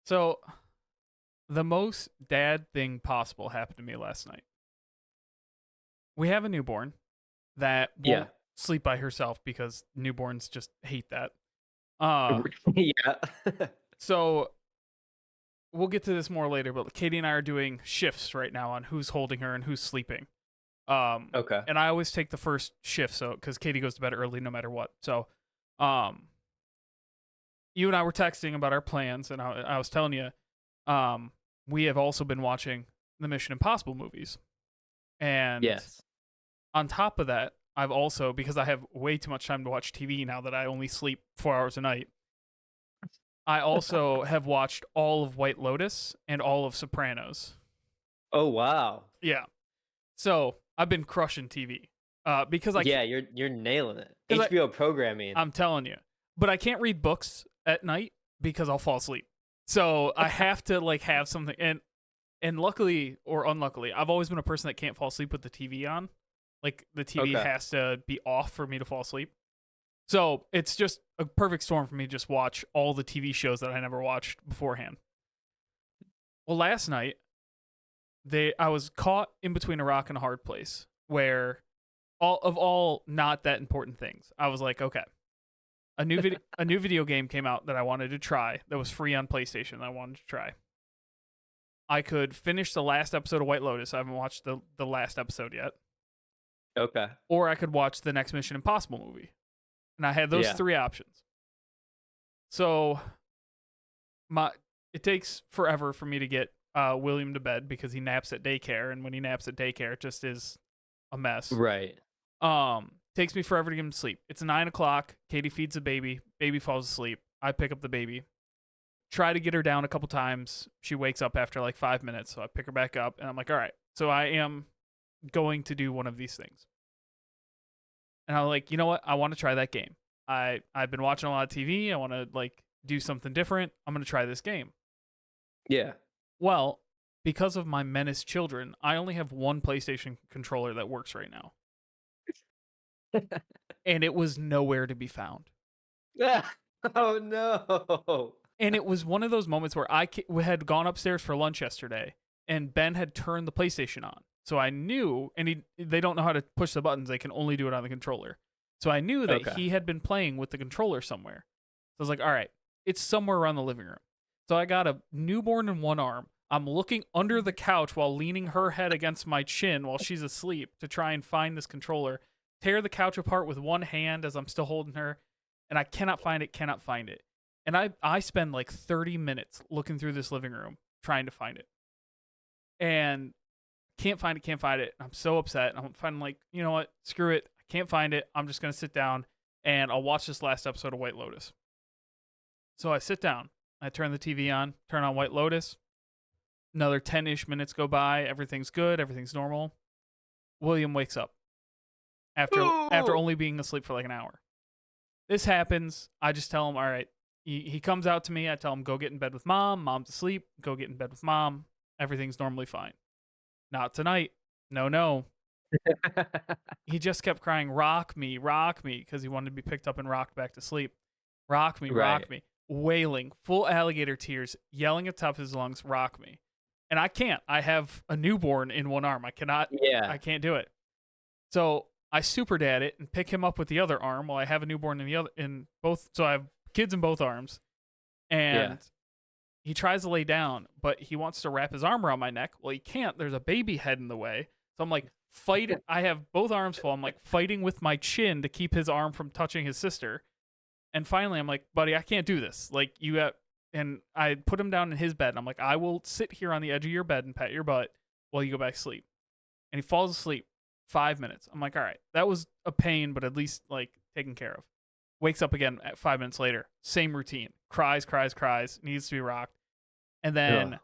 So, the most dad thing possible happened to me last night. We have a newborn that Yeah. won't sleep by herself because newborns just hate that. Uh, Yeah. so we'll get to this more later, but Katie and I are doing shifts right now on who's holding her and who's sleeping. Um, Okay. and I always take the first shift, so because Katie goes to bed early no matter what. So, um, you and I were texting about our plans, and I was telling you, um, we have also been watching the Mission Impossible movies, and Yes. on top of that, I've also, because I have way too much time to watch TV now that I only sleep 4 hours a night, I also have watched all of White Lotus and all of Sopranos. Oh, wow. Yeah. So I've been crushing TV. Because I Yeah, can't, you're nailing it. because HBO programming. I'm telling you, but I can't read books at night because I'll fall asleep. So I have to like have something, and luckily or unluckily, I've always been a person that can't fall asleep with the TV on. Like the TV Okay. has to be off for me to fall asleep. So it's just a perfect storm for me to just watch all the TV shows that I never watched beforehand. Well, last night I was caught in between a rock and a hard place where all not that important things. I was like, okay, a new video game came out that I wanted to try that was free on PlayStation that I wanted to try. I could finish the last episode of White Lotus. I haven't watched the last episode yet. Okay. Or I could watch the next Mission Impossible movie. And I had those Yeah. three options. So my it takes forever for me to get William to bed because he naps at daycare, and when he naps at daycare, it just is a mess. Right. Takes me forever to get him to sleep. It's 9 o'clock. Katie feeds the baby. Baby falls asleep. I pick up the baby. Try to get her down a couple times. She wakes up after like 5 minutes, so I pick her back up, and I'm like, all right. So I am going to do one of these things, and I'm like, you know what? I want to try that game. I've been watching a lot of TV. I want to like do something different. I'm gonna try this game. Yeah. Well, because of my menace children, I only have one PlayStation controller that works right now, and it was nowhere to be found. Oh, no. And it was one of those moments where we had gone upstairs for lunch yesterday, and Ben had turned the PlayStation on. So I knew, and they don't know how to push the buttons; they can only do it on the controller. So I knew that Okay. he had been playing with the controller somewhere. So I was like, all right, it's somewhere around the living room. So I got a newborn in one arm. I'm looking under the couch while leaning her head against my chin while she's asleep to try and find this controller. Tear the couch apart with one hand as I'm still holding her, and I cannot find it. And I spend like 30 minutes looking through this living room trying to find it. And can't find it. I'm so upset. I'm finally like, you know what? Screw it. I can't find it. I'm just going to sit down and I'll watch this last episode of White Lotus. So I sit down. I turn the TV on, turn on White Lotus. Another 10-ish minutes go by. Everything's good. Everything's normal. William wakes up after Ooh. only being asleep for like an hour. This happens. I just tell him, all right. He comes out to me. I tell him, go get in bed with mom. Mom's asleep. Go get in bed with mom. Everything's normally fine. Not tonight. No, no. He just kept crying, rock me, because he wanted to be picked up and rocked back to sleep. Right. Rock me. Wailing, full alligator tears, yelling at the top of his lungs, rock me. And I can't. I have a newborn in one arm. Yeah. I can't do it. So I super dad it and pick him up with the other arm while I have a newborn in both. So I have kids in both arms, Yeah. and he tries to lay down, but he wants to wrap his arm around my neck. Well, he can't. There's a baby head in the way. So I'm like, fight it. I have both arms full. I'm like fighting with my chin to keep his arm from touching his sister. And finally, I'm like, buddy, I can't do this. Like, you have, and I put him down in his bed. And I'm like, I will sit here on the edge of your bed and pat your butt while you go back to sleep. And he falls asleep 5 minutes. I'm like, all right, that was a pain, but at least like taken care of. Wakes up again at 5 minutes later. Same routine. Cries, needs to be rocked. And Ugh. then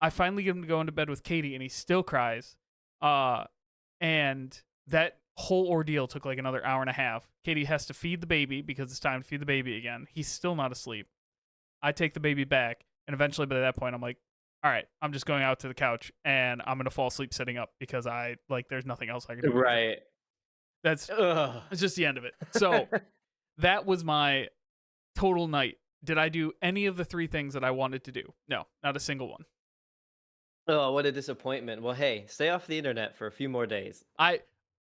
I finally get him to go into bed with Katie, and he still cries. Uh, and that whole ordeal took like another hour and a half. Katie has to feed the baby because it's time to feed the baby again. He's still not asleep. I take the baby back, and eventually by that point, I'm like, all right, I'm just going out to the couch, and I'm gonna fall asleep sitting up because I like there's nothing else I can do here. Right. That's Ugh. It's just the end of it. So that was my total night did I do any of the 3 things that I wanted to do? No, not a single one. Oh, what a disappointment. Well, hey, stay off the internet for a few more days. I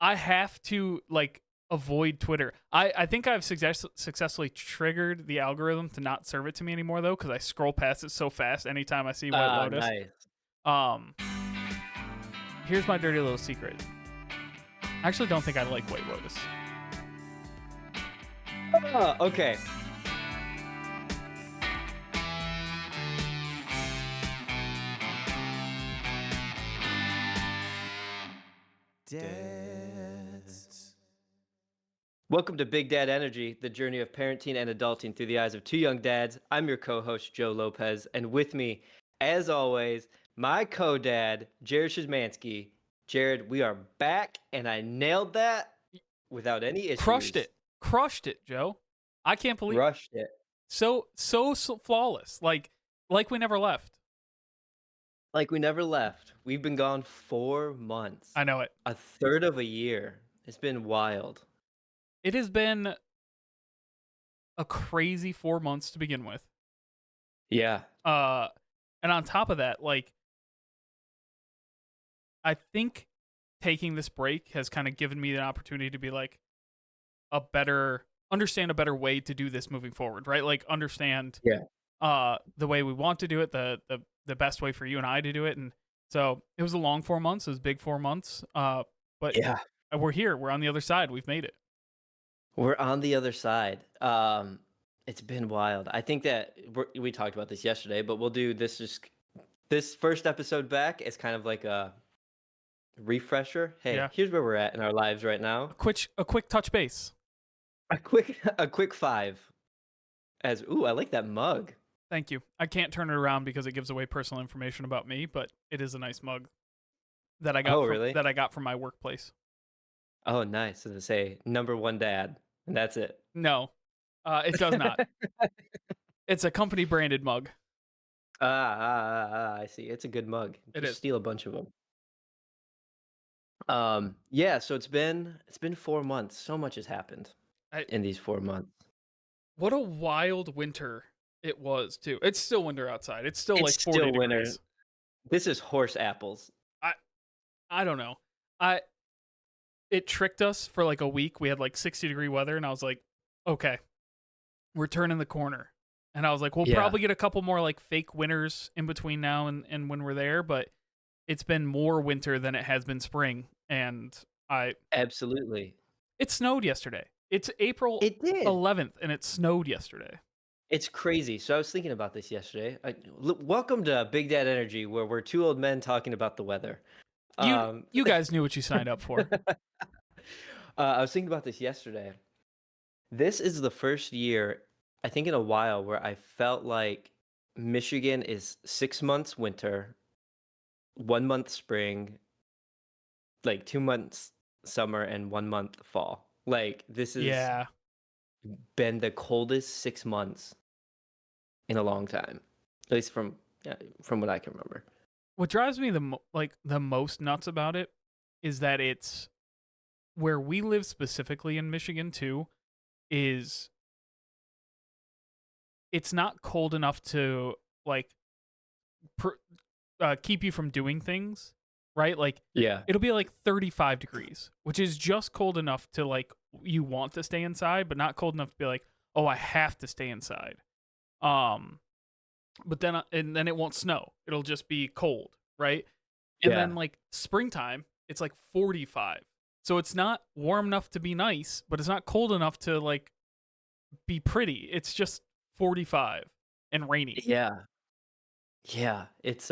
have to like avoid Twitter. I think I've successfully triggered the algorithm to not serve it to me anymore though, because I scroll past it so fast anytime I see White Ah, Lotus. nice. Um, here's my dirty little secret. I actually don't think I like White Lotus. Oh, okay. Dads. Welcome to Big Dad Energy, the journey of parenting and adulting through the eyes of two young dads. I'm your co-host, Joe Lopez, and with me, as always, my co-dad, Jared Shizmansky. Jared, we are back, and I nailed that without any issues. Crushed it, Joe. I can't believe Rushed it. so flawless. Like we never left. Like we never left. We've been gone 4 months. I know it. A third of a year. It's been wild. It has been a crazy 4 months to begin with. Yeah. And on top of that, like, I think taking this break has kind of given me an opportunity to be like understand a better way to do this moving forward, right? Like understand the way we want to do it, the best way for you and I to do it. And so it was a long 4 months, it was big 4 months. But Yeah. we're here, we're on the other side, we've made it. We're on the other side. It's been wild. I think that we talked about this yesterday, but we'll do this first episode back as kind of like a refresher. Hey, Yeah. here's where we're at in our lives right now. A quick touch base. A quick 5. I like that mug. Thank you. I can't turn it around because it gives away personal information about me, but it is a nice mug that I got really? that I got from my workplace. Oh, nice. Does it say #1 dad? And that's it. No, it does not. It's a company branded mug. I see. It's a good mug. It Just is. steal a bunch of them. Yeah, so it's been 4 months. So much has happened in these 4 months. What a wild winter it was, too. It's still winter outside. It's still like 40 still winter. degrees. This is horse apples. I don't know. It tricked us for like a week. We had like 60-degree weather, and I was like, okay, we're turning the corner. And I was like, we'll probably get a couple more like fake winters in between now and when we're there, but it's been more winter than it has been spring. And Absolutely. it snowed yesterday. It's April It did. 11th, and it snowed yesterday. It's crazy. So I was thinking about this yesterday. Welcome to Big Dad Energy, where we're two old men talking about the weather. You guys knew what you signed up for. I was thinking about this yesterday. This is the first year, I think, in a while where I felt like Michigan is 6 months winter, 1 month spring, like 2 months summer, and 1 month fall. Like this has been the coldest 6 months in a long time, at least from what I can remember. What drives me the most nuts about it is that it's where we live specifically in Michigan too. Is it's not cold enough to like keep you from doing things, right? Like it'll be like 35 degrees, which is just cold enough to like you want to stay inside, but not cold enough to be like, oh, I have to stay inside. But then it won't snow. It'll just be cold, right? And then like springtime, it's like 45. So it's not warm enough to be nice, but it's not cold enough to like be pretty. It's just 45 and rainy. Yeah. It's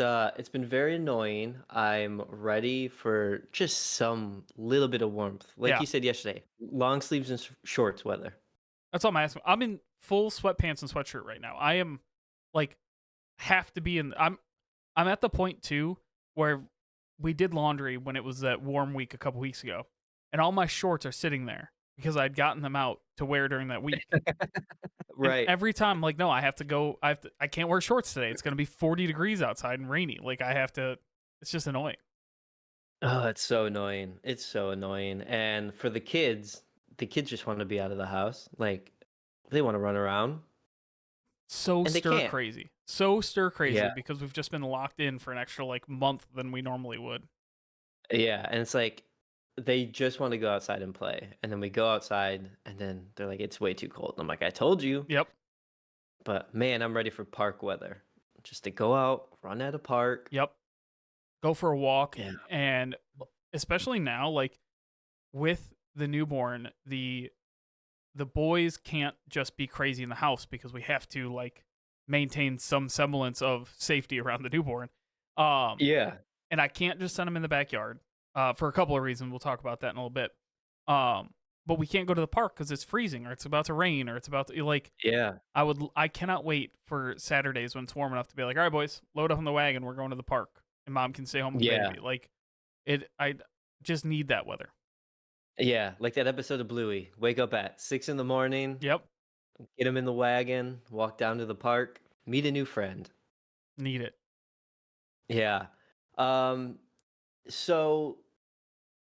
been very annoying. I'm ready for just some little bit of warmth. Like you said yesterday, long sleeves and shorts weather. That's all I'm asking. I'm in full sweatpants and sweatshirt right now. I am like have to be in I'm at the point too where we did laundry when it was that warm week a couple weeks ago, and all my shorts are sitting there because I'd gotten them out to wear during that week. Right. And every time I'm like, no, I can't wear shorts today. It's going to be 40 degrees outside and rainy. Like it's just annoying. Oh, it's so annoying. It's so annoying. And for the kids just want to be out of the house. Like they want to run around. so And they stir can't. crazy. So stir crazy Yeah. because we've just been locked in for an extra like month than we normally would. Yeah, and it's like they just want to go outside and play, and then we go outside, and then they're like, "It's way too cold." I'm like, "I told you." Yep. But man, I'm ready for park weather. Just to go out, run at a park. Yep. Go for a walk, Yeah. and especially now like with the newborn, the boys can't just be crazy in the house because we have to like maintain some semblance of safety around the newborn. Um Yeah. and I can't just send them in the backyard for a couple of reasons. We'll talk about that in a little bit. But we can't go to the park because it's freezing or it's about to rain or it's about to like. Yeah. I cannot wait for Saturdays when it's warm enough to be like, all right, boys, load up on the wagon. We're going to the park, and mom can stay home with the Yeah. baby. Like I just need that weather. Yeah. Like that episode of Bluey. Wake up at 6 in the morning, Yep, get him in the wagon, walk down to the park, meet a new friend. need it. Yeah. Um, so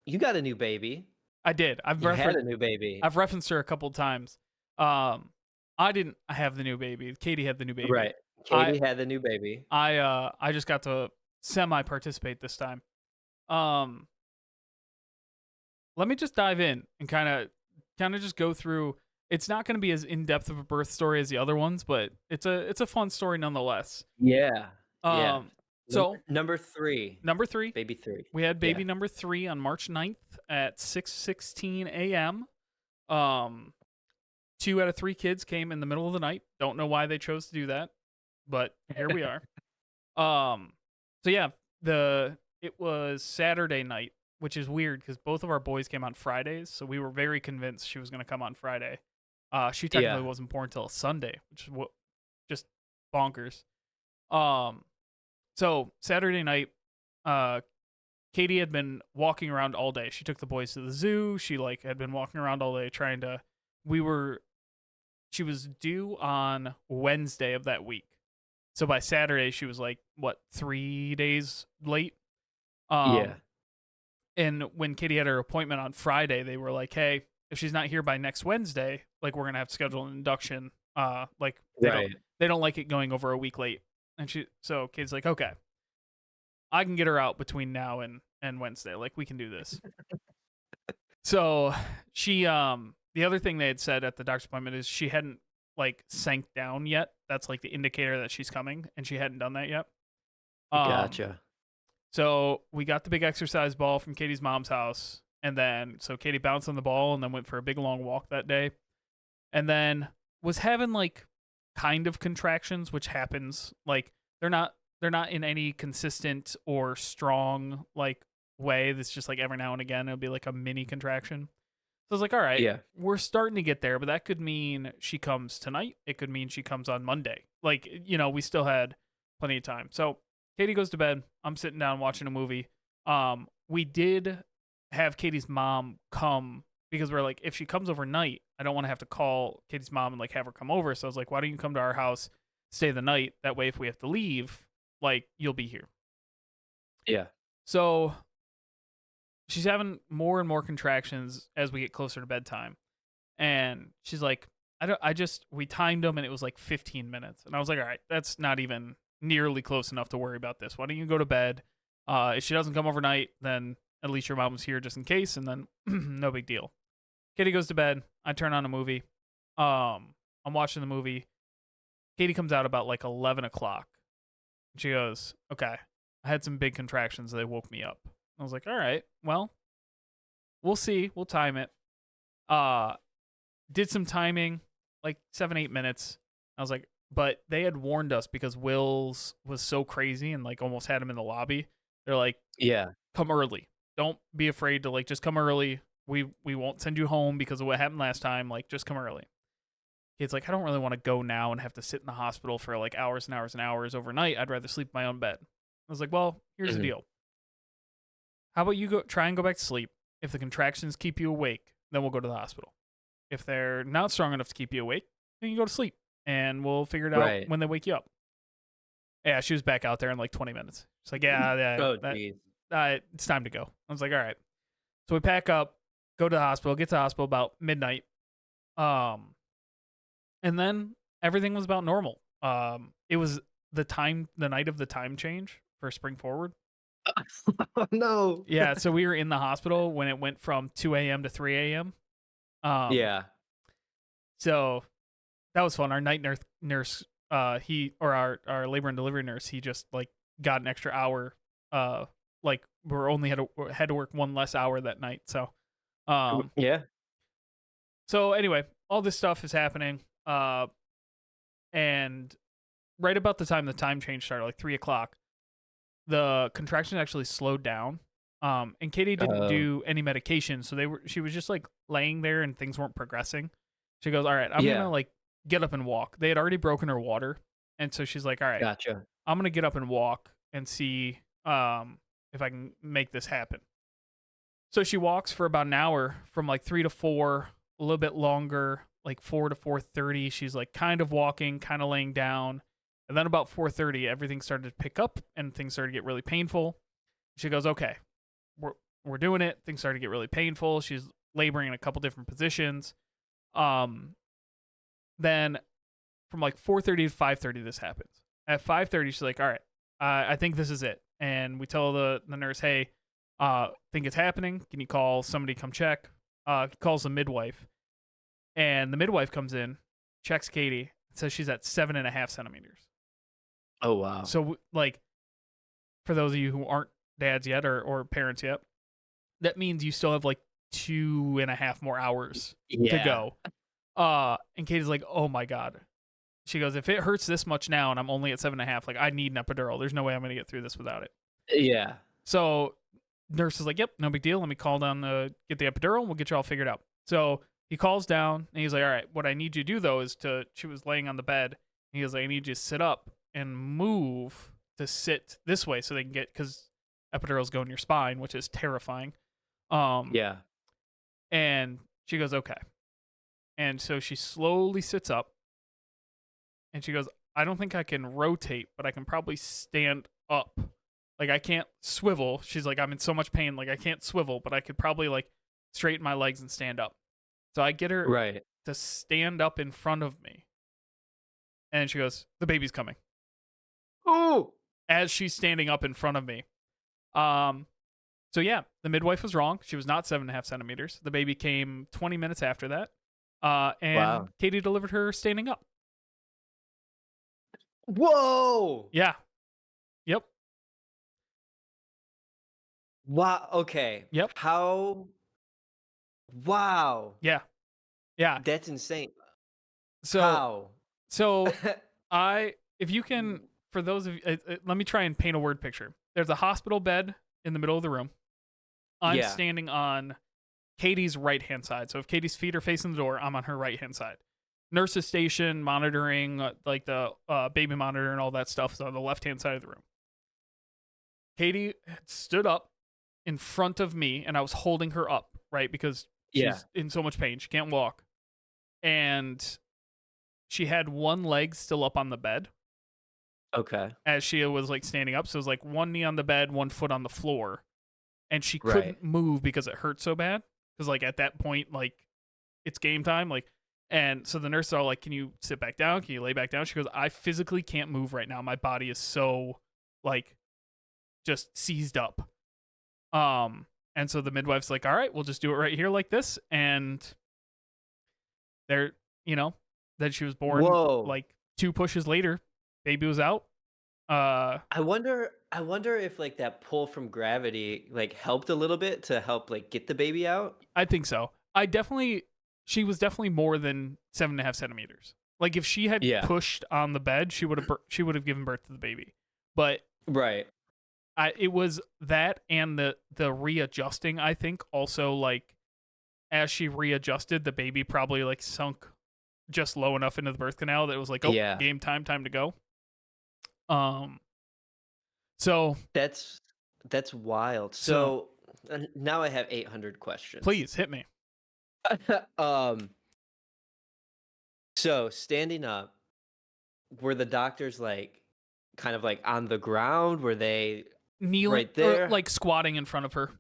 you got a new baby. I did. You had a new baby. I've referenced her a couple of times. Um, I didn't have the new baby. Katie had the new baby. Right. I Katie had the new baby. I just got to semi participate this time. Um, let me just dive in and kind of just go through. It's not going to be as in depth of a birth story as the other ones, but it's a fun story nonetheless. Yeah. Yeah. Um, so Number 3. number 3, Baby 3. we had Yeah. baby number 3 on March 9th at 6:16 a.m. Um, 2 out of 3 kids came in the middle of the night. Don't know why they chose to do that, but here we are. Um, so yeah, it was Saturday night, which is weird because both of our boys came on Fridays, so we were very convinced she was going to come on Friday. She technically Yeah. wasn't born until Sunday, which is what just bonkers. Um, so Saturday night, uh, Katie had been walking around all day. She took the boys to the zoo. She like had been walking around all day trying to. We were. She was due on Wednesday of that week. So by Saturday, she was like, what, 3 days late? Yeah. And when Katie had her appointment on Friday, they were like, hey, if she's not here by next Wednesday, like we're going to have to schedule an induction. Like Right. they don't like it going over a week late. And so Katie's like, okay, I can get her out between now and Wednesday. Like we can do this. So the other thing they had said at the doctor's appointment is she hadn't like sank down yet. That's like the indicator that she's coming, and she hadn't done that yet. Gotcha. So we got the big exercise ball from Katie's mom's house, and then so Katie bounced on the ball and then went for a big long walk that day, and then was having like kind of contractions, which happens. Like they're not in any consistent or strong like way. That's just like every now and again it'll be like a mini contraction. So I was like, all right, Yeah. we're starting to get there, but that could mean she comes tonight. It could mean she comes on Monday. Like, we still had plenty of time. So Katie goes to bed. I'm sitting down watching a movie. We did have Katie's mom come because we're like, if she comes overnight, I don't want to have to call Katie's mom and like have her come over. So I was like, why don't you come to our house, stay the night? That way, if we have to leave, like you'll be here. Yeah. So she's having more and more contractions as we get closer to bedtime. And she's like, we timed them and it was like 15 minutes. And I was like, all right, that's not even nearly close enough to worry about this. Why don't you go to bed? If she doesn't come overnight, then at least your mom's here just in case. And then no big deal. Katie goes to bed. I turn on a movie. I'm watching the movie. Katie comes out about like 11 o'clock. She goes, okay, I had some big contractions. They woke me up. I was like, all right, well, we'll see. We'll time it. Did some timing, like 7-8 minutes. I was like, but they had warned us because Will's was so crazy and like almost had him in the lobby. They're like, Yeah. come early. Don't be afraid to like just come early. We won't send you home because of what happened last time. Like just come early. Kid's like, I don't really want to go now and have to sit in the hospital for like hours and hours and hours overnight. I'd rather sleep in my own bed. I was like, well, here's the deal. How about you try and go back to sleep? If the contractions keep you awake, then we'll go to the hospital. If they're not strong enough to keep you awake, then you go to sleep and we'll figure it out when they wake you up. Yeah, she was back out there in like 20 minutes. She's like, it's time to go. I was like, all right. So we pack up, go to the hospital, get to the hospital about midnight. And then everything was about normal. It was the night of the time change for Spring Forward. Oh no. Yeah, so we were in the hospital when it went from 2 a.m. to 3 a.m. Yeah. So that was fun. Our night nurse, he or our labor and delivery nurse, he just like got an extra hour. Like we're only had to work one less hour that night. Um, Yeah. so anyway, all this stuff is happening. And right about the time the time change started, like 3 o'clock, the contractions actually slowed down. And Katie didn't Oh. do any medication, so she was just like laying there and things weren't progressing. She goes, "All right, I'm gonna Yeah. like get up and walk." They had already broken her water, and so she's like, "All right, Gotcha. I'm gonna get up and walk and see if I can make this happen." So she walks for about an hour from like 3 to 4, a little bit longer, like 4 to 4:30. She's like kind of walking, kind of laying down. And then about 4:30, everything started to pick up and things started to get really painful. She goes, "Okay, we're doing it." Things started to get really painful. She's laboring in a couple different positions. Um, then from like 4:30 to 5:30, this happens. At 5:30, she's like, "All right, I think this is it." And we tell the nurse, "Hey, think it's happening. Can you call somebody come check?" He calls the midwife, and the midwife comes in, checks Katie, says she's at 7.5 centimeters. Oh wow. So like, for those of you who aren't dads yet or parents yet, that means you still have like 2.5 more hours to Yeah. go. And Katie's like, "Oh my god." She goes, "If it hurts this much now and I'm only at 7.5, like I need an epidural. There's no way I'm gonna get through this without it." Yeah. So nurse is like, "Yep, no big deal. Let me call down the get the epidural and we'll get you all figured out." So he calls down and he's like, "All right, what I need you to do though is to," she was laying on the bed. And he was like, "I need you to sit up and move to sit this way so they can get," because epidurals go in your spine, which is terrifying. Um, Yeah. and she goes, "Okay." And so she slowly sits up and she goes, "I don't think I can rotate, but I can probably stand up. Like I can't swivel." She's like, "I'm in so much pain, like I can't swivel, but I could probably like straighten my legs and stand up." So I get her Right. to stand up in front of me, and she goes, "The baby's coming." Oh. As she's standing up in front of me. Um, so yeah, the midwife was wrong. She was not 7.5 centimeters. The baby came 20 minutes after that. And Wow. Katie delivered her standing up. Whoa. Yeah. Yep. Wow. Okay. Yep. How? Wow. Yeah. Yeah. That's insane. So How? so if you can, for those of you, let me try and paint a word picture. There's a hospital bed in the middle of the room. I'm Yeah. standing on Katie's right hand side. So if Katie's feet are facing the door, I'm on her right hand side. Nurse's station monitoring, like the baby monitor and all that stuff is on the left hand side of the room. Katie had stood up in front of me, and I was holding her up, right? Because Yeah. she's in so much pain. She can't walk. And she had one leg still up on the bed Okay. as she was like standing up. So it was like one knee on the bed, one foot on the floor. And she Right. couldn't move because it hurt so bad. Because like at that point, like it's game time. Like, and so the nurse are like, "Can you sit back down? Can you lay back down?" She goes, "I physically can't move right now. My body is so like just seized up." And so the midwife's like, "All right, we'll just do it right here like this." And there, then she was born Whoa. like 2 pushes later. Baby was out. I wonder if like that pull from gravity like helped a little bit to help like get the baby out. I think so. She was definitely more than 7.5 centimeters. Like if she had Yeah. pushed on the bed, she would have given birth to the baby. But Right. it was that and the readjusting. I think also like as she readjusted, the baby probably like sunk just low enough into the birth canal that it was like, "Oh, Yeah. game time to go." Um. So That's wild. so So now I have 800 questions. please hit me. um. So standing up, were the doctors like kind of like on the ground? Were they Kneeling right or there? like squatting in front of her.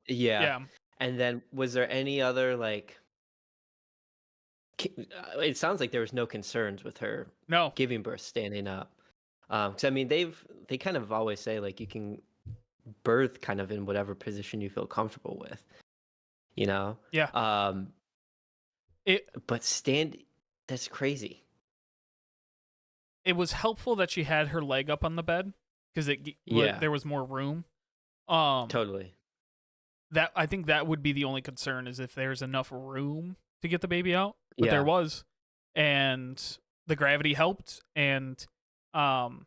Yeah. Yeah. And then was there any other like It sounds like there was no concerns with her No. giving birth standing up. Because I mean, they kind of always say like you can birth kind of in whatever position you feel comfortable with, you know. Yeah. Um, It but that's crazy. it was helpful that she had her leg up on the bed because Yeah, there was more room. Um, totally. that I think that would be the only concern is if there's enough room to get the baby out, but there Yeah, was, and the gravity helped, and um,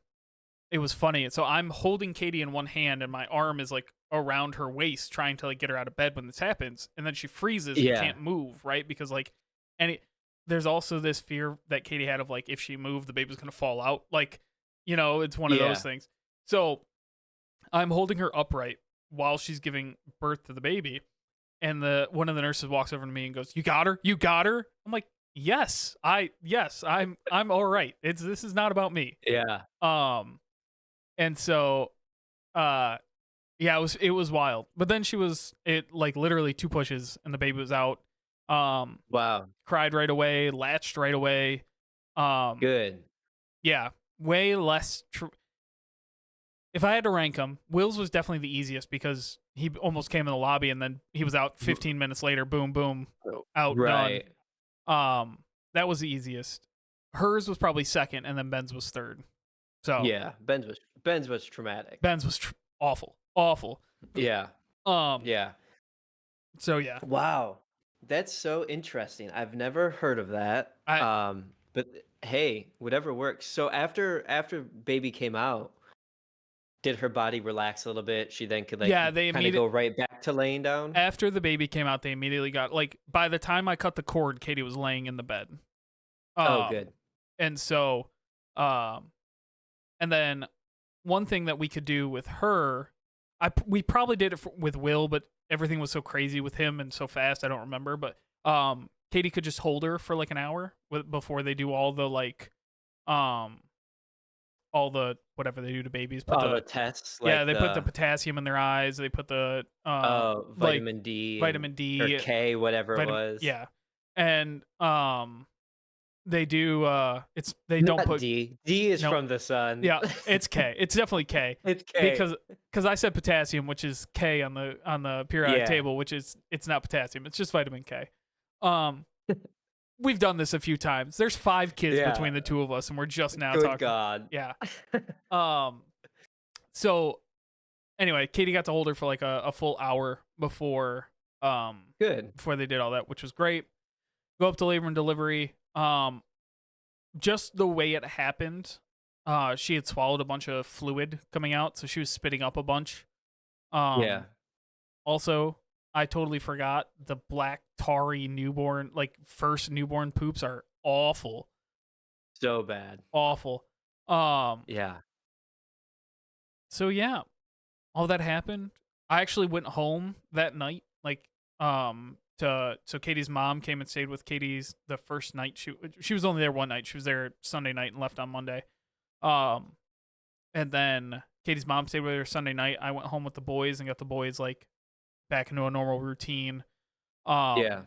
it was funny. So I'm holding Katie in one hand, and my arm is like around her waist, trying to like get her out of bed when this happens, and then she freezes and yeah, can't move, right? Because like, any there's also this fear that Katie had of like if she moved, the baby's gonna fall out. Like, it's one of those yeah. things. So I'm holding her upright while she's giving birth to the baby, and the one of the nurses walks over to me and goes, "You got her? You got her?" I'm like, yes, I'm all right. This is not about me." Yeah. Um, and so, uh, yeah, it was wild. But then it like literally two pushes and the baby was out. Um, Wow. cried right away, latched right away. Um, Good. yeah, way less. If I had to rank them, Will's was definitely the easiest because he almost came in the lobby and then he was out R- 15 minutes later. Boom, boom, oh, out, done. Right. Um, that was the easiest. Hers was probably second, and then Ben's was third. So Yeah. Ben's was traumatic. Ben's was awful, awful. Yeah. Um, Yeah. so yeah, Wow. That's so interesting. I've never heard of that. I But hey, whatever works. So after baby came out, did her body relax a little bit? She then could like yeah they kind of immediately go right back to laying down? after the baby came out, they immediately got like by the time I cut the cord, Katie was laying in the bed. Oh, Um, good. and so, um, and then one thing that we could do with her, we probably did it with Will, but everything was so crazy with him and so fast, I don't remember. But Katie could just hold her for like an hour before they do all the like, um, all the whatever they do to babies. All the tests Yeah, like they put the the potassium in their eyes. They put the like vitamin D and vitamin or D, K, whatever it vitamin was. yeah, and they do they don't Not put D. D is no from the sun. yeah, it's K. It's definitely K It's K. because I said potassium, which is K on the periodic Yeah. table, which is it's not potassium. It's just vitamin K. Um, we've done this a few times. There's 5 kids Yeah. between the two of us, and we're just now Good talking. God. Yeah. Um. So anyway, Katie got to hold her for like a full hour Good. before they did all that, which was great. Go up to labor and delivery. Just the way it happened, she had swallowed a bunch of fluid coming out, so she was spitting up a bunch. Yeah. Also, I totally forgot the black tarry newborn, like first newborn poops are awful, So bad. awful. Yeah. So yeah, all that happened. I actually went home that night, like so Katie's mom came and stayed with Katie's the first night. She was only there one night. She was there Sunday night and left on Monday. Um, and then Katie's mom stayed with her Sunday night. I went home with the boys and got the boys like back into a normal routine. Yeah.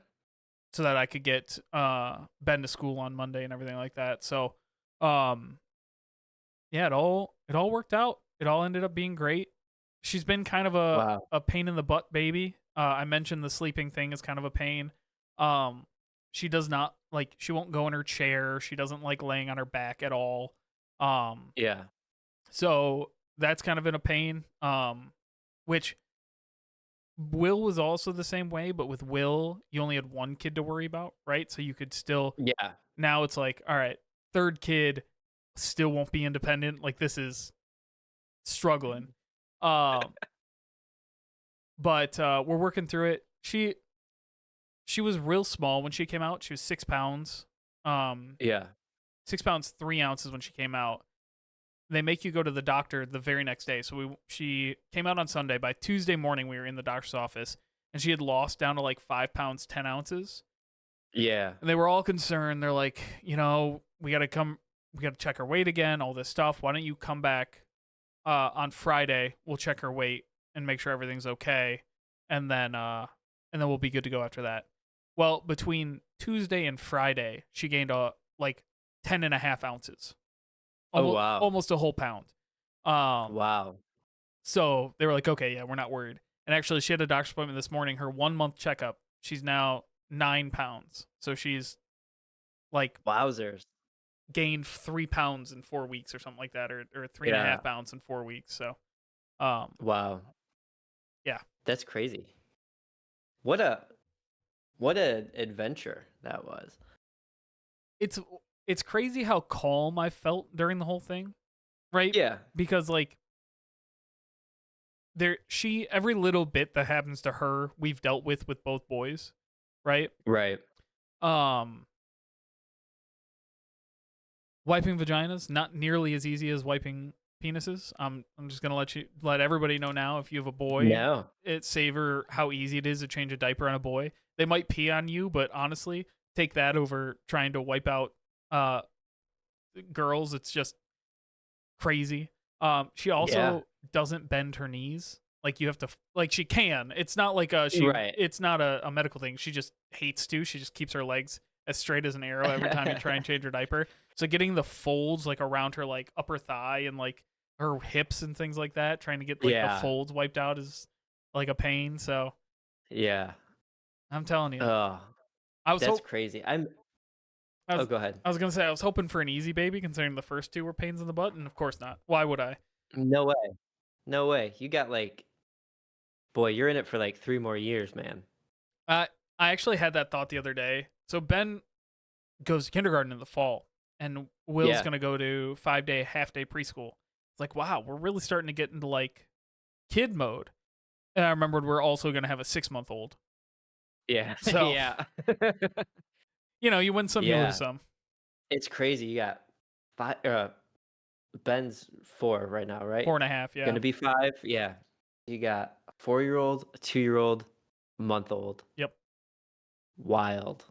So that I could get Ben to school on Monday and everything like that. So, um, yeah, it all worked out. It all ended up being great. She's been kind of Wow. a pain in the butt baby. I mentioned the sleeping thing is kind of a pain. Um, she does not like she won't go in her chair. She doesn't like laying on her back at all. Um, Yeah. so that's kind of been a pain. Which Will was also the same way, but with Will, you only had one kid to worry about, right? So you could still Yeah. now it's like, all right, third kid still won't be independent. Like this is struggling. Um, but we're working through it. She was real small when she came out. She was 6 pounds. Um, Yeah. 6 pounds 3 ounces when she came out. They make you go to the doctor the very next day. So she came out on Sunday. By Tuesday morning, we were in the doctor's office, and she had lost down to like 5 pounds 10 ounces. Yeah. And they were all concerned. They're like, we got to check her weight again. All this stuff. Why don't you come back on Friday? We'll check her weight and make sure everything's okay, and then we'll be good to go after that. Well, between Tuesday and Friday, she gained like 10.5 ounces, Oh almost wow. almost a whole pound. Um, Wow. so they were like, okay, yeah, we're not worried. And actually, she had a doctor's appointment this morning. Her 1 month checkup, she's now 9 pounds. So she's like Wowzers. gained 3 pounds in 4 weeks or something like that, or three and a Yeah. half pounds in 4 weeks. So, um, Wow. yeah, That's crazy. What a what a adventure that was. it's it's crazy how calm I felt during the whole thing, right? Yeah. Because like she every little bit that happens to her, we've dealt with both boys, right? Right. Um, Wiping vaginas not nearly as easy as wiping penises. I'm just gonna let everybody know now. If you have a boy, No. savor how easy it is to change a diaper on a boy. They might pee on you, but honestly, take that over trying to wipe out uh girls. It's just crazy. She Yeah. also doesn't bend her knees. Like you have to like she can. It's not like Right. it's not a medical thing. She just hates to. She just keeps her legs as straight as an arrow every time you try and change her diaper. So getting the folds like around her like upper thigh and like her hips and things like that, trying to get like the Yeah. folds wiped out is like a pain. So Yeah. I'm telling you. Oh, I was that's hope crazy. I Oh, was go ahead. I was gonna say I was hoping for an easy baby considering the first two were pains in the butt, and of course not. Why would I? No way. No way. You got like, boy, you're in it for like 3 more years, man. I I actually had that thought the other day. So Ben goes to kindergarten in the fall, and Will's Yeah. gonna go to 5 day half day preschool. It's like, wow, we're really starting to get into like kid mode. And I remembered we're also gonna have a 6 month old. Yeah. So Yeah. you win some, you lose Yeah. some. It's crazy. You got 5 Ben's 4 right now, right? 4.5, yeah. Gonna be 5? Yeah. You got a 4-year-old, a 2-year-old, month-old. Yep. Wild.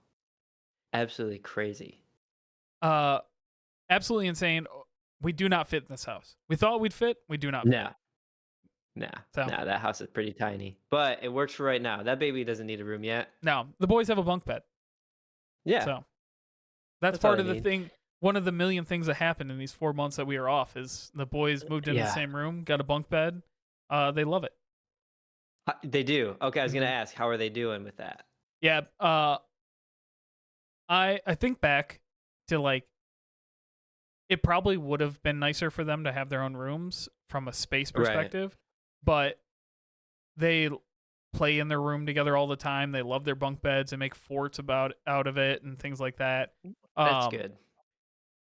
Absolutely crazy. Uh, Absolutely insane. We do not fit in this house. We thought we'd fit. We do not fit. No. Nah. So Nah, that house is pretty tiny. But it works for right now. That baby doesn't need a room yet. now the boys have a bunk bed. Yeah. So that's That's all part they of the need. thing. One of the million things that happened in these 4 months that we were off is the boys moved into the Yeah. same room, got a bunk bed. They love it. They do. Okay, I was gonna Mhm. ask, how are they doing with that? Yeah. I think back to like it probably would have been nicer for them to have their own rooms from a space Right. perspective, but they play in their room together all the time. They love their bunk beds and make forts about out of it and things like that. That's Um, good.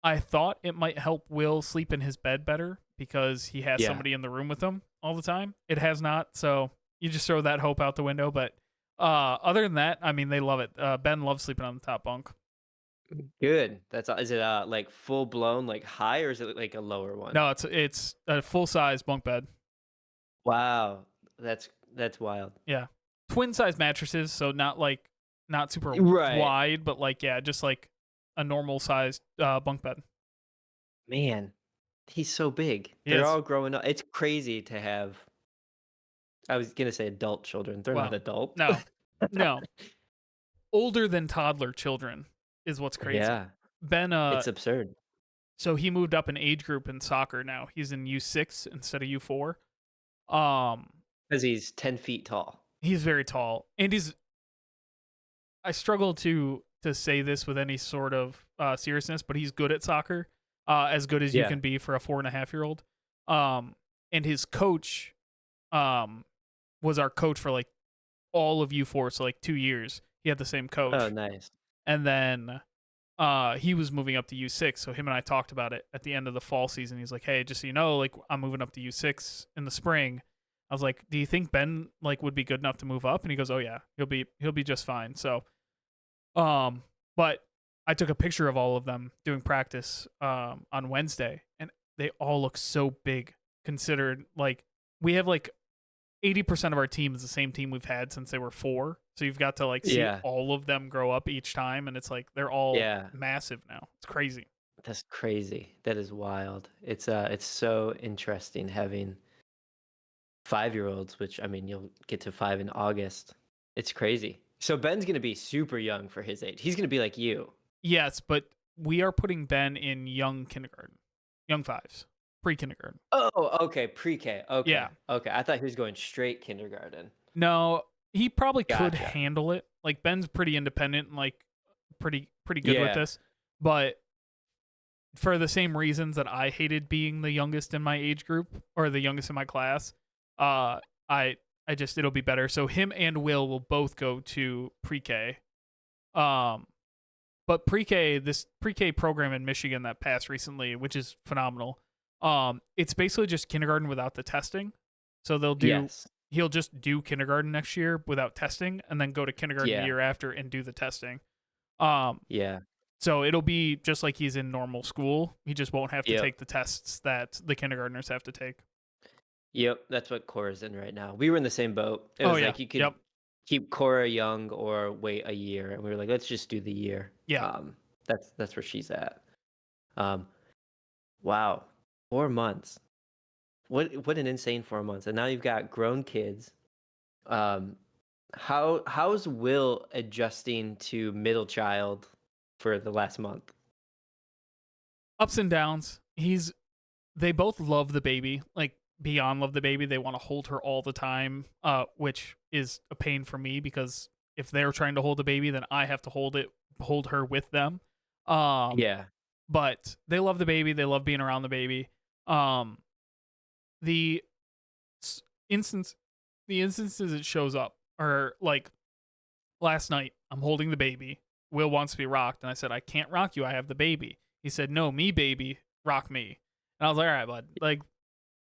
I thought it might help Will sleep in his bed better because he has Yeah. somebody in the room with him all the time. It has not, so you just throw that hope out the window. But other than that, I mean, they love it. Ben loves sleeping on the top bunk. Good. Is it, like, full blown, like, high, or is it, like, a lower one? No, it's a full size bunk bed. Wow. That's wild. Yeah, twin size mattresses, so not super Right. wide, but like yeah, just like a normal sized bunk bed. Man, he's so big. He They're is. all growing up. It's crazy to have I was gonna say adult children. They're not Well, adult. no, no, older than toddler children is what's crazy. Yeah. Ben, It's absurd. so he moved up an age group in soccer now. He's in U6 instead of U4. Um, 'Cause he's 10 feet tall. he's very tall, and I struggle to say this with any sort of seriousness, but he's good at soccer, as good as you Yeah. can be for a 4.5 year old. Um, and his coach, um, was our coach for like all of U4, so like 2 years. He had the same Oh, coach, nice. and then he was moving up to U6. So him and I talked about it at the end of the fall season. He's like, "Hey, just so you know, like I'm moving up to U6 in the spring." I was like, "Do you think Ben like would be good enough to move up?" And he goes, "Oh yeah, he'll be just fine." So but I took a picture of all of them doing practice on Wednesday, and they all look so big. Considered like we have like 80% of our team is the same team we've had since they were 4. So you've got to like see Yeah. all of them grow up each time, and it's like they're all Yeah. massive now. It's crazy. That's crazy. That is wild. It's so interesting having 5-year-olds, which I mean, you'll get to 5 in August. It's crazy. So Ben's gonna be super young for his age. He's gonna be like you. Yes, but we are putting Ben in young kindergarten, young fives, pre-kindergarten. Oh, okay, pre-K. Yeah. Okay, okay. I thought he was going straight kindergarten. No, he probably could Gotcha. handle it. Like Ben's pretty independent and like pretty good with Yeah. this. But for the same reasons that I hated being the youngest in my age group or the youngest in my class, uh I just it'll be better. So him and Will both go to pre-K. Um but pre-K, this pre-K program in Michigan that passed recently, which is phenomenal. It's basically just kindergarten without the testing. So Yes. he'll just do kindergarten next year without testing and then go to kindergarten the Yeah. year after and do the testing. Um Yeah. so it'll be just like he's in normal school. He just won't have to Yep. take the tests that the kindergartners have to take. Yep. That's what Cora's in right now. We were in the same boat. It Oh was yeah. like you could Yep. keep Cora young or wait a year, and we were like, let's just do the year. Yeah. That's where she's at. Um, wow, 4 months. What an insane 4 months. And now you've got grown kids. Um, how's Will adjusting to middle child for the last month? Ups and downs. They both love the baby, like beyond love the baby. They want to hold her all the time, which is a pain for me because if they're trying to hold the baby, then I have to hold her with them. Um, Yeah. but they love the baby. They love being around the baby. Um, the s- instance, the instances it shows up are like last night. I'm holding the baby. Will wants to be rocked, and I said, "I can't rock you. I have the baby." He said, "No, me baby, rock me." And I was like, "All right, bud. Like,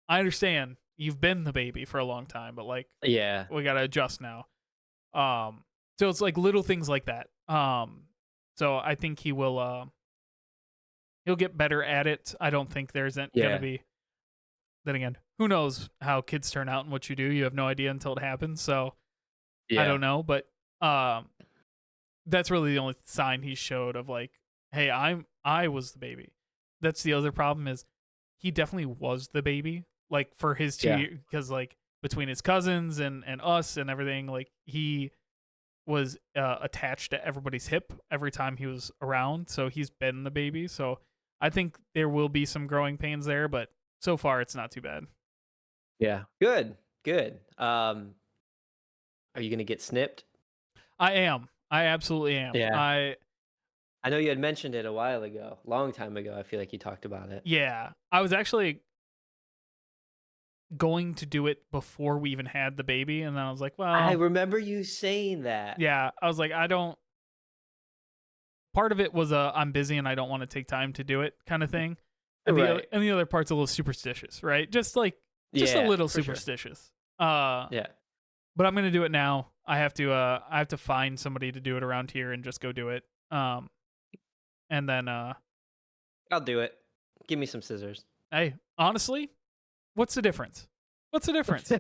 I understand you've been the baby for a long time, but like, Yeah. we gotta adjust now." So it's like little things like that. So I think he'll get better at it. I don't think there's gonna Yeah. be. Then again, who knows how kids turn out and what you do? You have no idea until it happens. So I Yeah. don't know, but um, that's really the only sign he showed of like, hey, I was the baby. That's the other problem is he definitely was the baby. Like for his two Yeah. years, because like between his cousins and us and everything, like he was attached to everybody's hip every time he was around. So he's been the baby. So I think there will be some growing pains there, but so far it's not too bad. Yeah. Good. Good. Are you gonna get snipped? I am. I absolutely am. Yeah. I know you had mentioned it a while ago, long time ago. I feel like you talked about it. Yeah. I was actually going to do it before we even had the baby, and then I was like, I well, remember you saying that. yeah. I was like, I don't. Part of it was I'm busy and I don't want to take time to do it kind of thing, Right. and the other part's a little superstitious, right? Just a Yeah, little for sure. superstitious. Uh, Yeah. but I'm gonna do it now. I have to find somebody to do it around here and just go do it. And then I'll do it. Give me some scissors. hey, honestly, what's the difference? What's the difference? So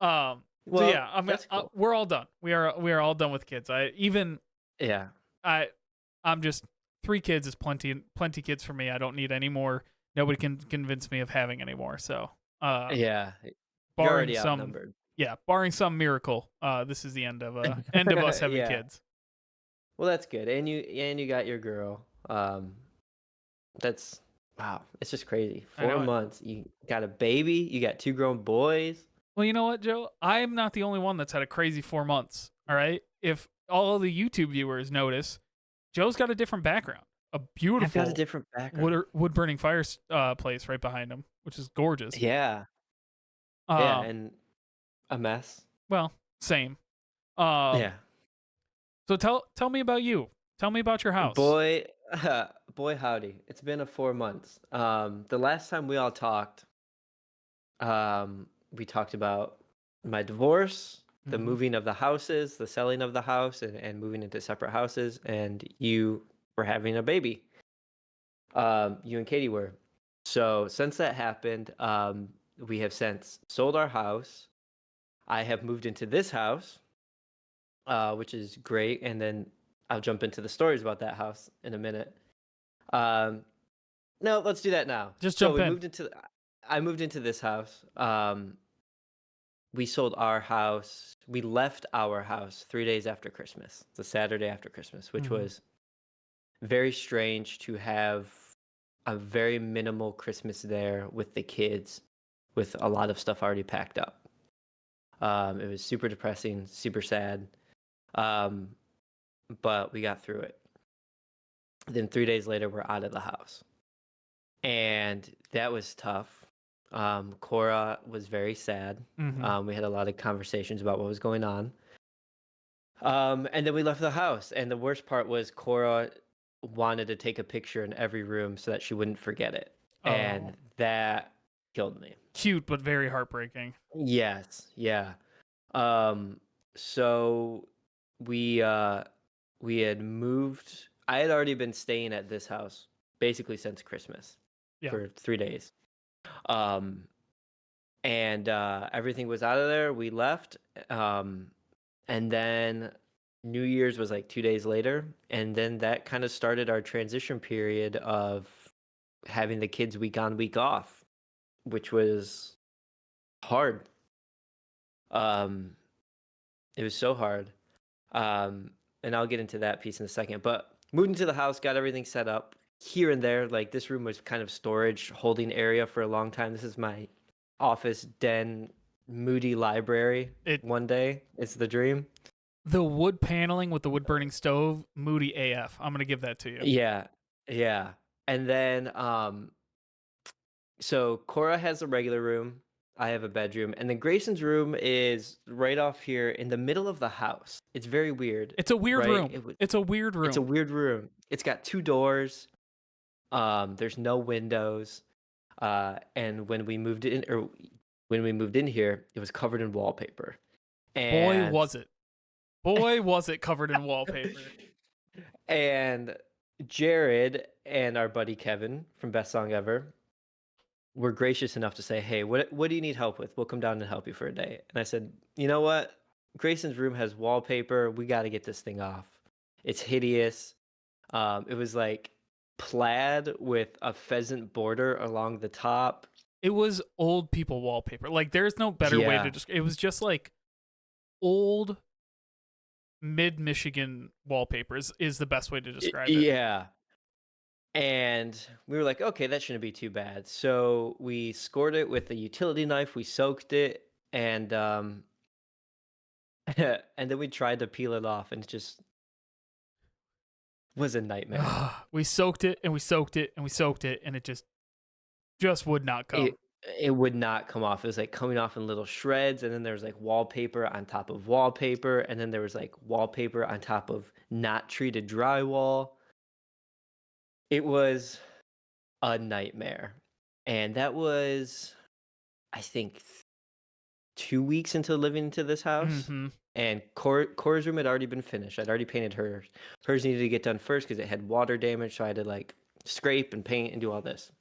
Well, yeah, that's cool. we're all done. We are all done with kids. Yeah. I I'm just 3 kids is plenty kids for me. I don't need any more. Nobody can convince me of having any more. So Yeah. You're barring already some outnumbered. barring some miracle, this is the end of us having Yeah. kids. Well, that's good. And you got your girl. That's wow. It's just crazy. I Four know it. months. You got a baby. You got 2 grown boys. Well, you know what, Joe? I'm not the only one that's had a crazy 4 months. All right. If all of the YouTube viewers notice, Joe's got a different background. A I've got a beautiful different background. wood burning fire place right behind him, which is gorgeous. Yeah. Yeah. Um, And a mess. well, same. Um, Yeah. so tell me about you. Tell me about your house. Boy, boy, howdy. It's been a 4 months. The last time we all talked, we talked about my divorce, the Mhm. moving of the houses, the selling of the house, and moving into separate houses, and you were having a baby. You and Katie were. So since that happened, we have since sold our house. I have moved into this house, which is great, and then I'll jump into the stories about that house in a minute. Um, no, let's do that now. Just So jump in. I moved into this house. we sold our house. We left our house 3 days after Christmas, the Saturday after Christmas, which Mhm. was very strange to have a very minimal Christmas there with the kids, with a lot of stuff already packed up. It was super depressing, super sad, um, but we got through it. Then 3 days later, we're out of the house, and that was tough. Cora was very sad. Mhm. We had a lot of conversations about what was going on. And then we left the house, and the worst part was Cora wanted to take a picture in every room so that she wouldn't forget it, Oh, and that killed me. cute but very heartbreaking. Yes, yeah. Um, so we we had moved. I had already been staying at this house basically since Christmas Yeah. for 3 days. Um, and everything was out of there. We left. And then New Year's was like 2 days later, and then that kind of started our transition period of having the kids week on, week off, which was hard. Um, it was so hard. And I'll get into that piece in a second. But moved into the house, got everything set up here and there. Like this room was kind of storage holding area for a long time. This is my office den, moody library. It One day, it's the dream. the wood paneling with the wood burning stove, moody AF. I'm gonna give that to you. Yeah, yeah. And then so Cora has a regular room, I have a bedroom, and then Grayson's room is right off here in the middle of the house. It's very weird, It's a weird right? room. It's a weird It's a room. weird room. It's got two doors. There's no windows. And when we moved in, or when we moved in here, it was covered in wallpaper. Boy, And was it. Boy, was it covered in wallpaper. and Jared and our buddy Kevin from Best Song Ever were gracious enough to say, "Hey, what do you need help with? We'll come down and help you for a day." And I said, "You know what? Grayson's room has wallpaper. We got to get this thing off. It's hideous. It was like plaid with a pheasant border along the top. It was old people wallpaper. Like there's no better way to Yeah, describe. It was just like old mid Michigan wallpaper is the best way to describe it. yeah." And we were like, okay, that shouldn't be too bad. So we scored it with a utility knife. We soaked it, and and then we tried to peel it off, and it just was a nightmare. We soaked it and we soaked it and we soaked it and it just would not come. It would not come off. It was like coming off in little shreds, and then there was like wallpaper on top of wallpaper, and then there was like wallpaper on top of not treated drywall. It was a nightmare. And that was, I think, 2 weeks into living into this house. Mm-hmm. And Cora's room had already been finished. I'd already painted hers. Hers needed to get done first because it had water damage, so I had to like scrape and paint and do all this.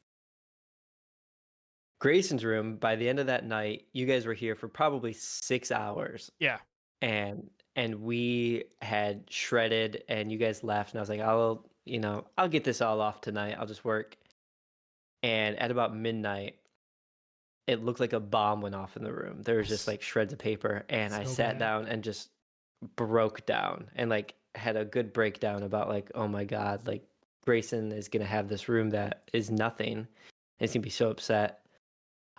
Grayson's room, by the end of that night, you guys were here for probably 6 hours, Yeah. and we had shredded, and you guys left, and I was like, I'll get this all off tonight. I'll just work. And at about midnight, it looked like a bomb went off in the room. There was just like shreds of paper, and I So sat bad. down and just broke down and like had a good breakdown about like, oh my God, like Grayson is gonna have this room that is nothing. And he's gonna be so upset.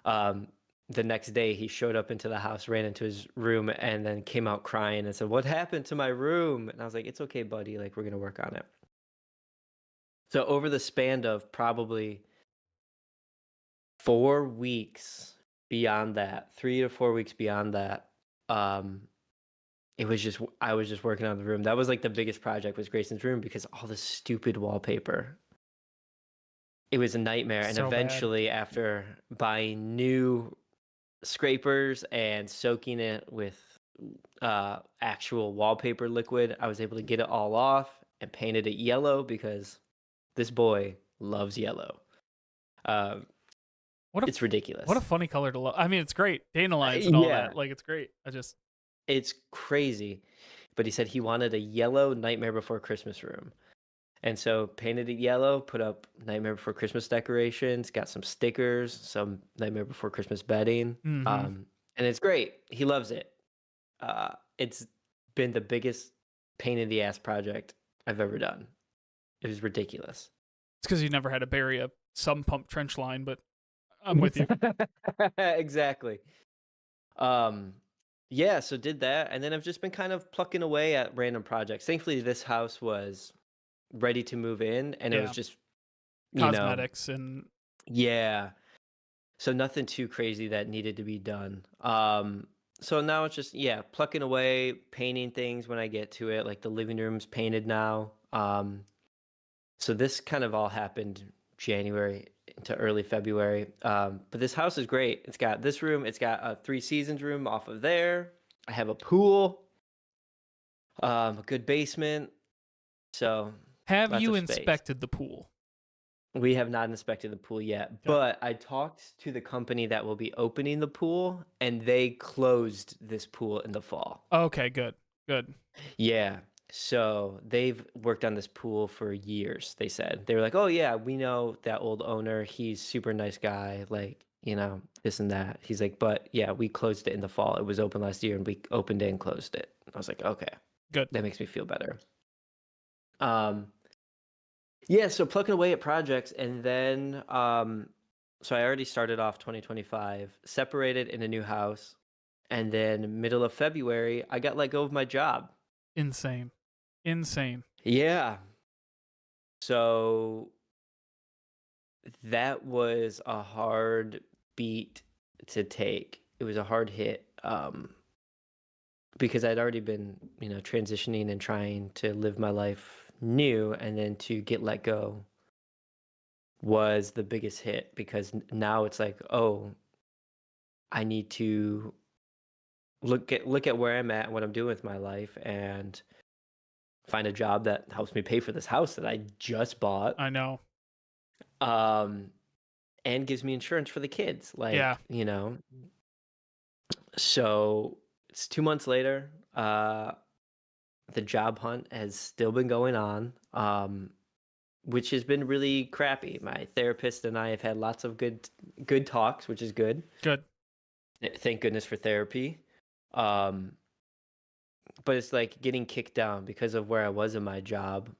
Um, the next day he showed up into the house, ran into his room, and then came out crying and said, "What happened to my room?" And I was like, "It's okay, buddy. Like we're gonna work on it." So over the span of probably 4 weeks beyond that, 3 to 4 weeks beyond that, um, I was just working on the room. That was like the biggest project was Grayson's room because all the stupid wallpaper. It was a nightmare. And So bad. eventually, after buying new scrapers and soaking it with actual wallpaper liquid, I was able to get it all off and painted it yellow because this boy loves yellow. Um, What a it's ridiculous. what a funny color to love. I mean, it's great. Dandelions and all Yeah, that. Like it's great. I just it's crazy. But he said he wanted a yellow Nightmare Before Christmas room. And so painted it yellow, put up Nightmare Before Christmas decorations, got some stickers, some Nightmare Before Christmas bedding. mm-hmm. Um, and it's great. He loves it. It's been the biggest pain in the ass project I've ever done. It was ridiculous. It's because you never had to bury a sump pump trench line, but I'm with you. Exactly. Um, yeah, so did that, and then I've just been kind of plucking away at random projects. Thankfully, this house was ready to move in, and it was Yeah. just, you know, Cosmetics and yeah. So nothing too crazy that needed to be done. So now it's just, yeah, plucking away, painting things when I get to it. Like the living room's painted now. So this kind of all happened January into early February. But this house is great. It's got this room. It's got a 3 seasons room off of there. I have a pool, a good basement. So have lots you of space. inspected the pool? We have not inspected the pool yet, Okay. but I talked to the company that will be opening the pool, and they closed this pool in the fall. Okay, good. Good. Yeah. So they've worked on this pool for years, they said. They were like, "Oh yeah, we know that old owner. He's super nice guy, like, this and that." He's like, "But yeah, we closed it in the fall. It was open last year and we opened it and closed it." I was like, "Okay, Good. that makes me feel better." Um yeah, so plugging away at projects, and then so I already started off 2025, separated in a new house, and then middle of February, I got let go of my job. Insane. Insane. Yeah. So that was a hard beat to take. It was a hard hit, because I'd already been, transitioning and trying to live my life new, and then to get let go was the biggest hit because now it's like, oh, I need to look at where I'm at, what I'm doing with my life, and find a job that helps me pay for this house that I just bought, I know. um, and gives me insurance for the kids. Yeah. So it's 2 months later. The job hunt has still been going on, which has been really crappy. My therapist and I have had lots of good talks, which is good. Good. Thank goodness for therapy. Um, but it's like getting kicked down because of where I was in my job.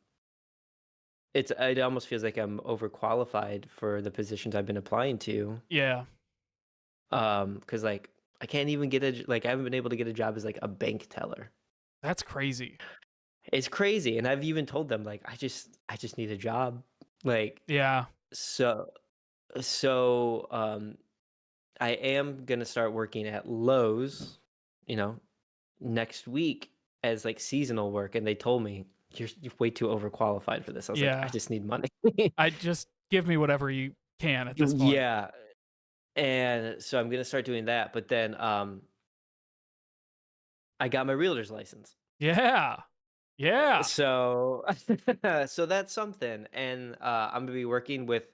It almost feels like I'm overqualified for the positions I've been applying to. Yeah. Because like I can't even I haven't been able to get a job as like a bank teller. That's crazy. It's crazy, and I've even told them like I just need a job. Like Yeah. so so I am gonna start working at Lowe's, you know, next week as like seasonal work, and they told me you're way too overqualified for this. I was like, I Yeah. just need money. I just give me whatever you can at this point. Yeah, and so I'm gonna start doing that. But then I got my realtor's license, Yeah. Yeah. so so that's something. And I'm gonna be working with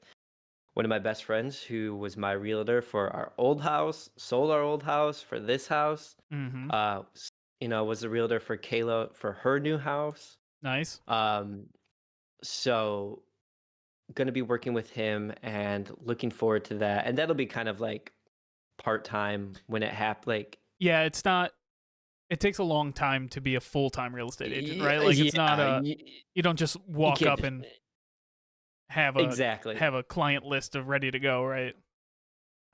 one of my best friends who was my realtor for our old house, sold our old house for this house. Mm-hmm. Was the realtor for Kayla for her new house. Nice. Um, so gonna be working with him and looking forward to that. And that'll be kind of like part time when it Like, Yeah, it's not it takes a long time to be a full-time real estate agent, right? Like it's not yeah, a you don't just you walk can't up just and have a exactly. have a client list of ready to go, right?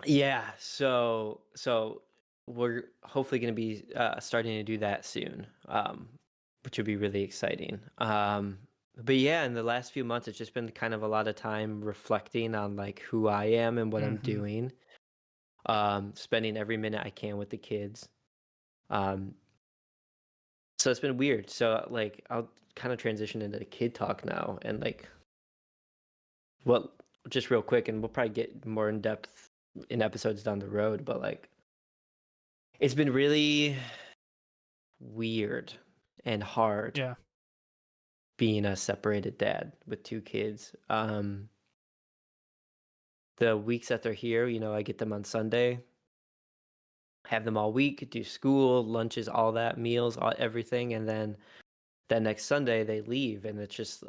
Yeah, so we're hopefully going to be starting to do that soon, which would be really exciting. But yeah, in the last few months, it's just been kind of a lot of time reflecting on like who I am and what I'm Mm-hmm. doing. Spending every minute I can with the kids. Um, so it's been weird. So like I'll kind of transition into the kid talk now, and like, well, just real quick, and we'll probably get more in depth in episodes down the road, but like it's been really weird and hard Yeah. being a separated dad with two kids. The weeks that they're here, I get them on Sunday, have them all week, do school, lunches, all that, meals, everything, and then that next Sunday they leave, and it's just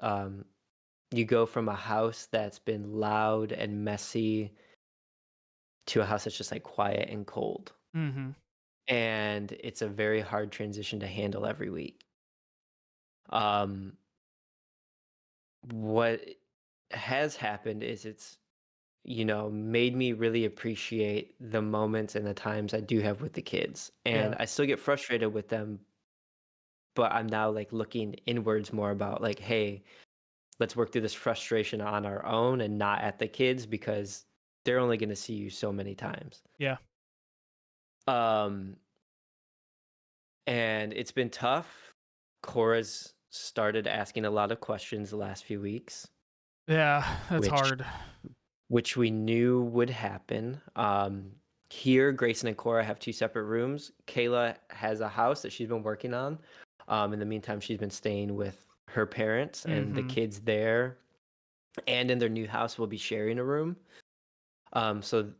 you go from a house that's been loud and messy to a house that's just like quiet and cold. Mm-hmm. and it's a very hard transition to handle every week. Um, what has happened is made me really appreciate the moments and the times I do have with the kids. And Yeah. I still get frustrated with them, but I'm now like looking inwards more about like, hey, let's work through this frustration on our own and not at the kids because they're only going to see you so many times. Yeah. Um, and it's been tough. Cora's started asking a lot of questions the last few weeks, Yeah, that's which hard. which we knew would happen. Here, Grayson and Cora have two separate rooms. Kayla has a house that she's been working on. In the meantime, she's been staying with her parents, and the Mhm. kids there and in their new house will be sharing a room. So,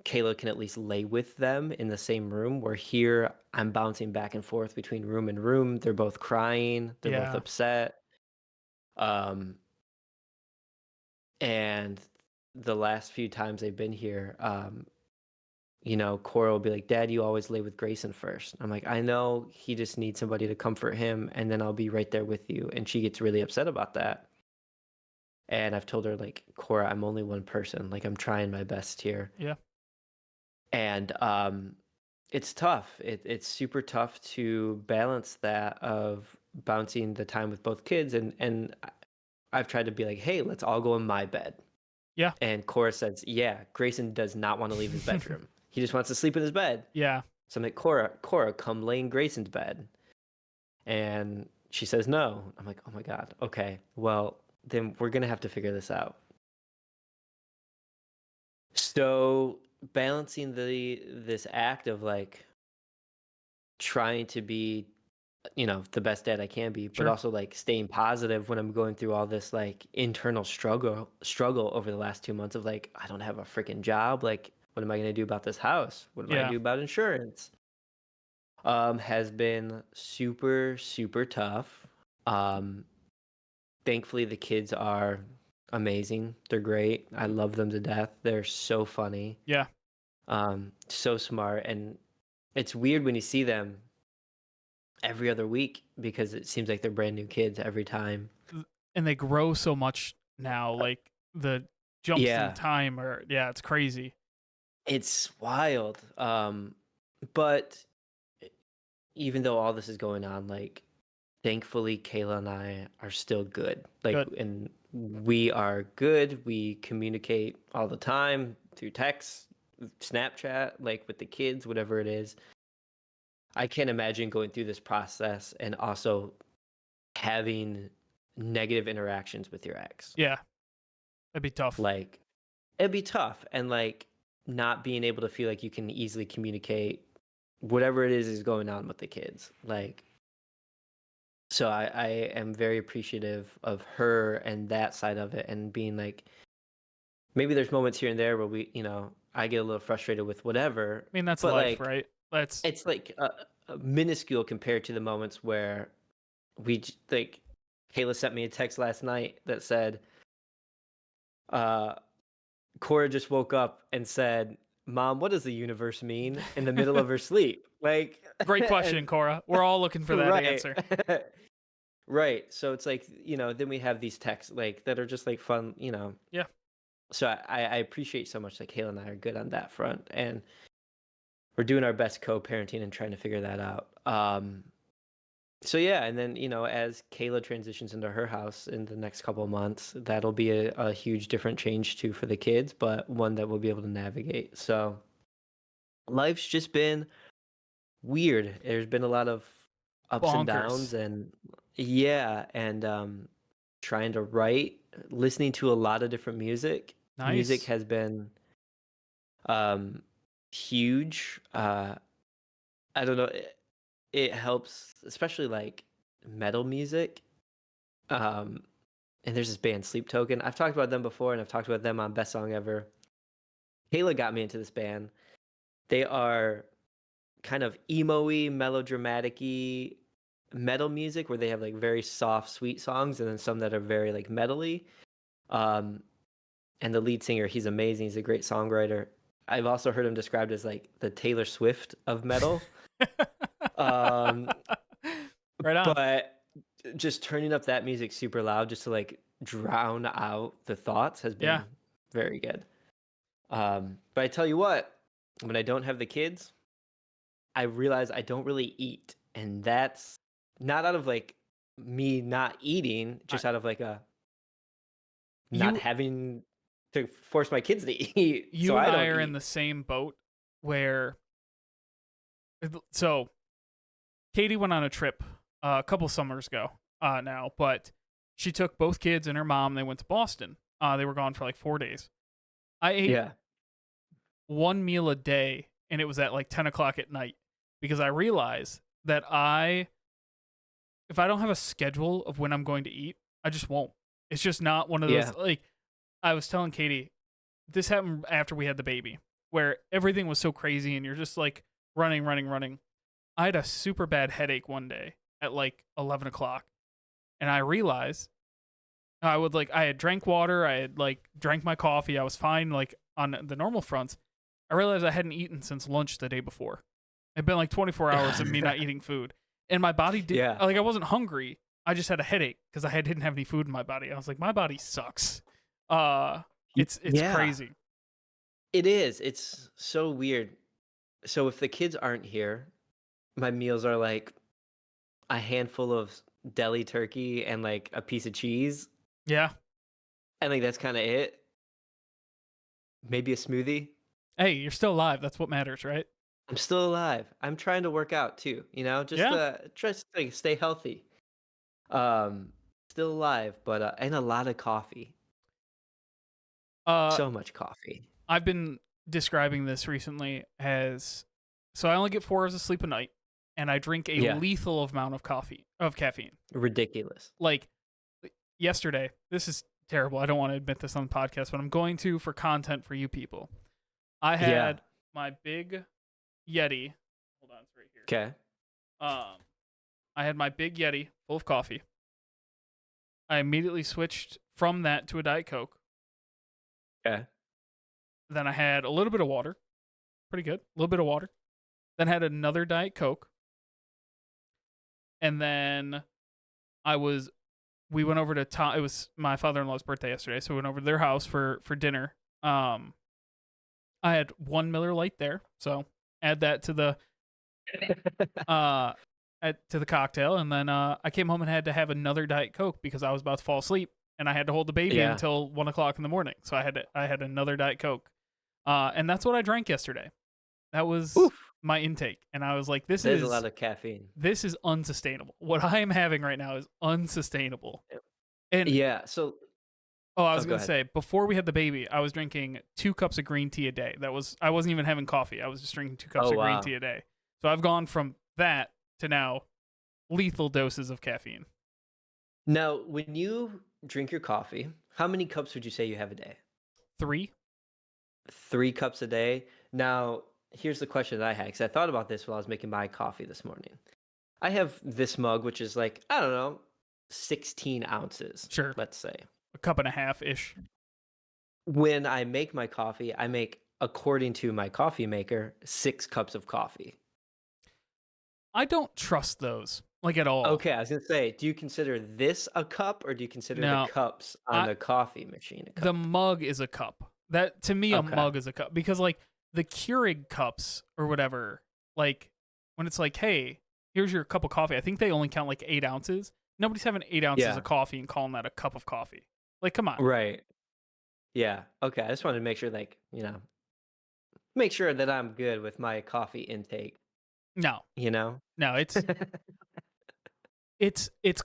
Kayla can at least lay with them in the same room. Where here, I'm bouncing back and forth between room and room. They're both crying, they're both Yeah. upset. Um, and the last few times they've been here, Cora will be like, Dad, you always lay with Grayson first. I'm like, I know he just needs somebody to comfort him, and then I'll be right there with you. And she gets really upset about that. And I've told her, like, Cora, I'm only one person. Like, I'm trying my best here. Yeah. And it's tough. It's super tough to balance that of bouncing the time with both kids. And I've tried to be like, hey, let's all go in my bed. Yeah. And Cora says, yeah, Grayson does not want to leave his bedroom. He just wants to sleep in his bed. Yeah. So I'm like, Cora, come lay in Grayson's bed. And she says no. I'm like, oh my God. Okay. Well, then we're gonna have to figure this out. So balancing this act of like trying to be, the best dad I can be, but Sure. also like staying positive when I'm going through all this like internal struggle over the last 2 months of like, I don't have a freaking job. Like, what am I gonna do about this house? What am I gonna Yeah. do about insurance? Has been super, super tough. Um, Thankfully, the kids are amazing. They're great. I love them to death. They're so funny, Yeah. so smart, and it's weird when you see them every other week because it seems like they're brand new kids every time. And they grow so much now, like the jumps in Yeah, time are, yeah, it's crazy. it's wild. But even though all this is going on, like thankfully Kayla and I are still good. Like, Good. and we are good. We communicate all the time through text, Snapchat, like with the kids, whatever it is. I can't imagine going through this process and also having negative interactions with your ex. Yeah. That'd be tough. Like, it'd be tough. And like, not being able to feel like you can easily communicate whatever it is going on with the kids. Like, so I am very appreciative of her and that side of it and being like, maybe there's moments here and there where I get a little frustrated with whatever, I mean, that's but life, like right? That's it's like a minuscule compared to the moments where like Kayla sent me a text last night that said, uh, Cora just woke up and said, Mom, what does the universe mean in the middle of her sleep? Like, great question, and Cora. We're all looking for that right. answer. Right. So it's like, then we have these texts like that are just like fun, Yeah. So I appreciate so much that Kayla and I are good on that front. And we're doing our best co-parenting and trying to figure that out. So yeah, and then, as Kayla transitions into her house in the next couple of months, that'll be a huge different change too for the kids, but one that we'll be able to navigate. So life's just been weird. There's been a lot of ups and Bonkers. downs, and yeah, and trying to write, listening to a lot of different music. Music Nice. has been um huge. I don't know, it helps, especially like metal music. Um and there's this band Sleep Token. I've talked about them before and I've talked about them on Best Song Ever. Kayla got me into this band. They are kind of emo-y, melodramatic-y metal music where they have like very soft, sweet songs and then some that are very like metally. Um, and the lead singer, he's amazing. He's a great songwriter. I've also heard him described as like the Taylor Swift of metal. Um, Right on. but just turning up that music super loud just to like drown out the thoughts has Yeah. been very good. But I tell you what, when I don't have the kids, I realize I don't really eat, and that's not out of like me not eating, I, just out of like a not you having to force my kids to eat, so you and I I don't are in eat. the same boat where so Katie went on a trip a couple summers ago now, but she took both kids and her mom. They went to Boston. They were gone for like 4 days. I ate Yeah, one meal a day, and it was at like 10 o'clock at night because I realized that if I don't have a schedule of when I'm going to eat, I just won't. It's just not one of yeah, those like I was telling Katie, this happened after we had the baby, where everything was so crazy and you're just like running, running, running. I had a super bad headache one day at like 11 o'clock, and I realized I had drank water, I had like drank my coffee, I was fine like on the normal fronts. I realized I hadn't eaten since lunch the day before. It'd been like 24 hours of me not eating food, and my body did yeah. like I wasn't hungry. I just had a headache because didn't have any food in my body. I was like, my body sucks. Uh, it's Yeah, crazy. it is. It's so weird. So if the kids aren't here, my meals are like a handful of deli turkey and like a piece of cheese, Yeah. and like that's kind of it. Maybe a smoothie. Hey, you're still alive. That's what matters, right? I'm still alive. I'm trying to work out too, Yeah. just like stay healthy. Um, Still alive, but and a lot of coffee. Uh, So much coffee. I've been describing this recently as so I only get 4 hours of sleep a night, and I drink a Yeah, lethal amount of caffeine. ridiculous. Like yesterday, this is terrible. I don't want to admit this on the podcast, but I'm going to for content for you people. I Yeah. had my big Yeti. Hold on, it's right here. Okay. Um, I had my big Yeti full of coffee. I immediately switched from that to a Diet Coke. Okay. Then I had a little bit of water, pretty good, a little bit of water. Then had another Diet Coke, and then I was we went over to Tom. It was my father-in-law's birthday yesterday, so we went over to their house for dinner. Um, I had one Miller Lite there, so add that to the uh to the cocktail, and then I came home and had to have another Diet Coke because I was about to fall asleep, and I had to hold the baby Yeah. until 1 o'clock in the morning. So I had another Diet Coke, and that's what I drank yesterday. That was Oof. my intake, and I was like, There's a lot of caffeine. this is unsustainable. What I am having right now is unsustainable. And Yeah. So, oh, I oh, was go gonna ahead. say before we had the baby, I was drinking 2 cups of green tea a day. I wasn't even having coffee. I was just drinking 2 cups Oh, of green wow. tea a day. So I've gone from that to now lethal doses of caffeine. Now, when you drink your coffee, how many cups would you say you have a day? 3. 3 cups a day. Now, here's the question that I had because I thought about this while I was making my coffee this morning. I have this mug, which is like, I don't know, 16 ounces, Sure, let's say. a cup and a half ish. When I make my coffee, I make, according to my coffee maker, 6 cups of coffee. I don't trust those like at all. Okay, I was gonna say, do you consider this a cup or do you consider the No, cups on I the coffee machine a the cup? mug is a cup. That to me, a Okay. mug is a cup because like the Keurig cups or whatever, like when it's like, hey, here's your cup of coffee. I think they only count like 8 ounces. Nobody's having 8 ounces Yeah. of coffee and calling that a cup of coffee. Like, come on. Right. Yeah. Okay. I just wanted to make sure, like, make sure that I'm good with my coffee intake, No, you know? no, it's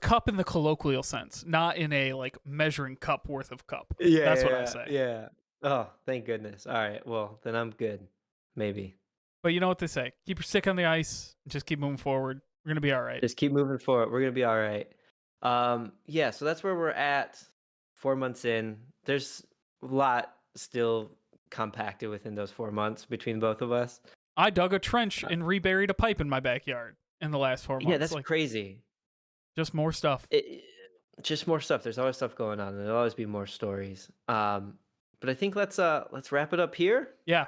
cup in the colloquial sense, not in a like measuring cup worth of cup. Yeah, That's what I yeah, say. yeah. Oh, thank goodness. All right. Well, then I'm good. Maybe. But you know what they say: keep your stick on the ice and just keep moving forward. We're gonna be all right. Just keep moving forward. We're gonna be all right. Yeah, so that's where we're at 4 months in. There's a lot still compacted within those 4 months between both of us. I dug a trench and reburied a pipe in my backyard in the last four Yeah, months. that's Like, crazy. just more stuff. It, just more stuff. There's always stuff going on, and there'll always be more stories. But I think let's wrap it up here. Yeah.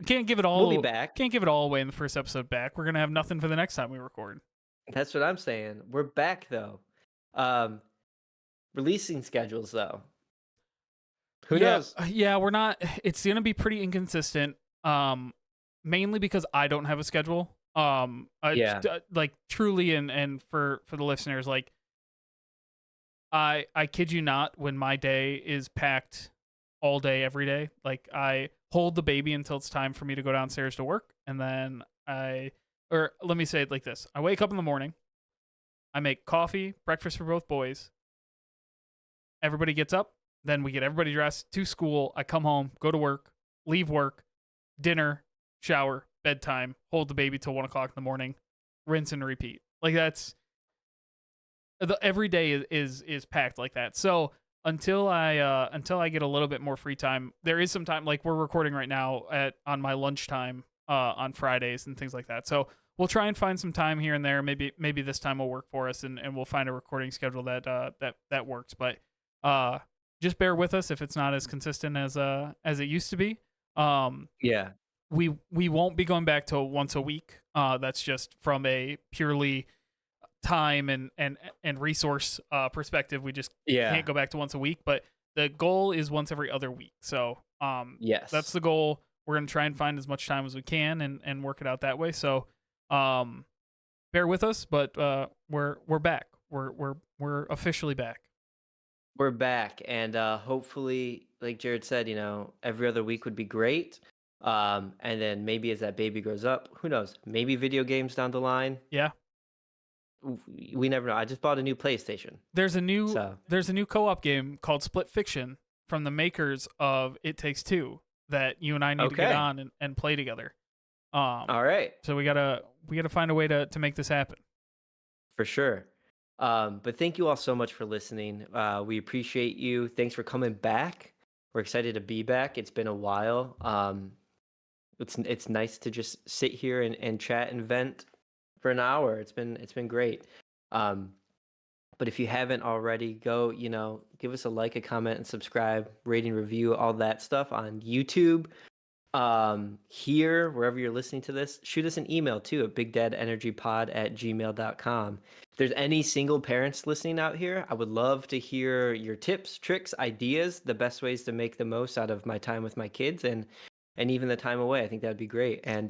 Can't give it We'll be all. back. Can't give it all away in the first episode back. We're gonna have nothing for the next time we record. That's what I'm saying. We're back though. Releasing schedules though. Who knows? Yeah, we're not. It's gonna be pretty inconsistent. Mainly because I don't have a schedule. Yeah. Like truly, and for the listeners, like I kid you not, when my day is packed all day every day, like I hold the baby until it's time for me to go downstairs to work, and then or let me say it like this: I wake up in the morning, I make coffee, breakfast for both boys. Everybody gets up, then we get everybody dressed to school. I come home, go to work, leave work, dinner, shower, bedtime, hold the baby till 1 o'clock in the morning, rinse and repeat. Like that's every day is packed like that. So until I get a little bit more free time, there is some time. Like we're recording right now on my lunchtime on Fridays and things like that. So we'll try and find some time here and there. Maybe this time will work for us, and we'll find a recording schedule that works. But just bear with us if it's not as consistent as it used to be. Yeah. We won't be going back to once a week. That's just from a purely time and resource perspective. We just can't go back to once a week. But the goal is once every other week. So Yes. that's the goal. We're gonna try and find as much time as we can and work it out that way. So bear with us, but we're back. We're officially back. We're back, and hopefully, like Jared said, every other week would be great. And then maybe as that baby grows up, who knows? Maybe video games down the line. Yeah. We never know. I just bought a new PlayStation. There's a new co-op game called Split Fiction from the makers of It Takes Two that you and I need to get on and play together. All right. So we gotta find a way to make this happen. For sure. But thank you all so much for listening. We appreciate you. Thanks for coming back. We're excited to be back. It's been a while. It's nice to just sit here and chat and vent for an hour. It's been great. But if you haven't already, go, give us a like, a comment, and subscribe, rating, review, all that stuff on YouTube. Here, wherever you're listening to this, shoot us an email too at bigdadenergypod@gmail.com. If there's any single parents listening out here, I would love to hear your tips, tricks, ideas, the best ways to make the most out of my time with my kids and even the time away. I think that'd be great. And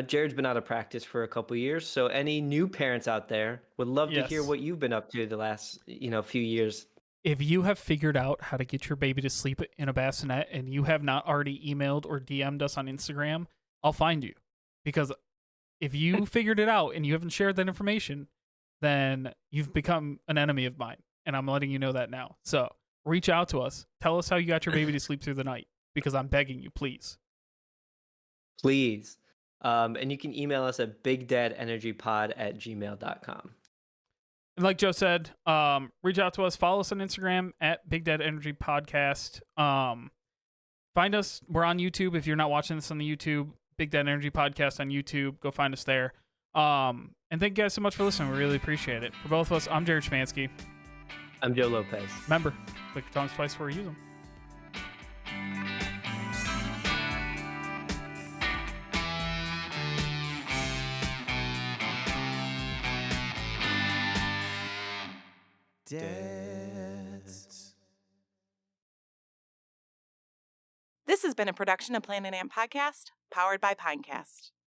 Jared's been out of practice for a couple years, so any new parents out there would love to hear what you've been up to the last few years. If you have figured out how to get your baby to sleep in a bassinet and you have not already emailed or DM'd us on Instagram, I'll find you. Because if you figured it out and you haven't shared that information, then you've become an enemy of mine. And I'm letting you know that now. So reach out to us. Tell us how you got your baby to sleep through the night. Because I'm begging you, please. Please. And you can email us at bigdadenergypod@gmail.com. And like Joe said, reach out to us. Follow us on Instagram at Big Dad Energy Podcast. Find us. We're on YouTube. If you're not watching this on the YouTube, Big Dad Energy Podcast on YouTube. Go find us there. And thank you guys so much for listening. We really appreciate it. For both of us, I'm Jared Schmansky. I'm Joe Lopez. Remember, click your tongues twice before you use them. Dads. This has been a production of Planet Ant Podcast, powered by Pinecast.